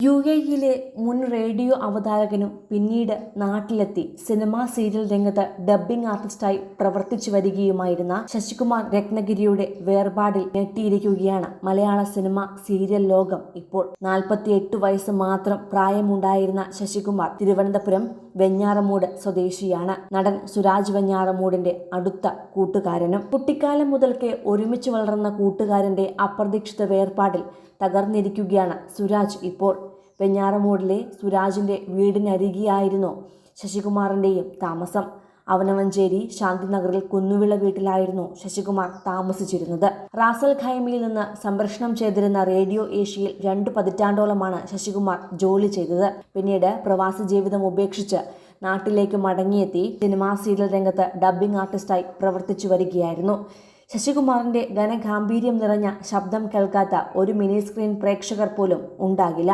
യുഎഇയിലെ മുൻ റേഡിയോ അവതാരകനും പിന്നീട് നാട്ടിലെത്തി സിനിമാ സീരിയൽ രംഗത്ത് ഡബ്ബിംഗ് ആർട്ടിസ്റ്റായി പ്രവർത്തിച്ചു വരികയുമായിരുന്ന ശശികുമാർ രത്നഗിരിയുടെ വേർപാടിൽ ഞെട്ടിയിരിക്കുകയാണ് മലയാള സിനിമ സീരിയൽ ലോകം ഇപ്പോൾ. 48 വയസ്സ് മാത്രം പ്രായമുണ്ടായിരുന്ന ശശികുമാർ തിരുവനന്തപുരം വെഞ്ഞാറമൂട് സ്വദേശിയാണ്. നടൻ സുരാജ് വെഞ്ഞാറമൂടിന്റെ അടുത്ത കൂട്ടുകാരനും. കുട്ടിക്കാലം മുതൽക്കേ ഒരുമിച്ച് വളർന്ന കൂട്ടുകാരന്റെ അപ്രതീക്ഷിത വേർപാടിൽ തകർന്നിരിക്കുകയാണ് സുരാജ് ഇപ്പോൾ. വെഞ്ഞാറമൂടിലെ സുരാജിന്റെ വീടിനരികെയായിരുന്നു ശശികുമാറിന്റെയും താമസം. അവനവഞ്ചേരി ശാന്തിനഗറിൽ കുന്നുവിള വീട്ടിലായിരുന്നു ശശികുമാർ താമസിച്ചിരുന്നത്. റാസൽ ഖൈമയിൽ നിന്ന് സംപ്രേഷണം ചെയ്തിരുന്ന റേഡിയോ ഏഷ്യയിൽ 2 പതിറ്റാണ്ടോളമാണ് ശശികുമാർ ജോലി ചെയ്തത്. പിന്നീട് പ്രവാസി ജീവിതം ഉപേക്ഷിച്ച് നാട്ടിലേക്ക് മടങ്ങിയെത്തി സിനിമാ സീരിയൽ രംഗത്ത് ഡബ്ബിംഗ് ആർട്ടിസ്റ്റായി പ്രവർത്തിച്ചു വരികയായിരുന്നു. ശശികുമാറിന്റെ ഘനഗാംഭീര്യം നിറഞ്ഞ ശബ്ദം കേൾക്കാത്ത ഒരു മിനി സ്ക്രീൻ പ്രേക്ഷകർ പോലും ഉണ്ടാകില്ല.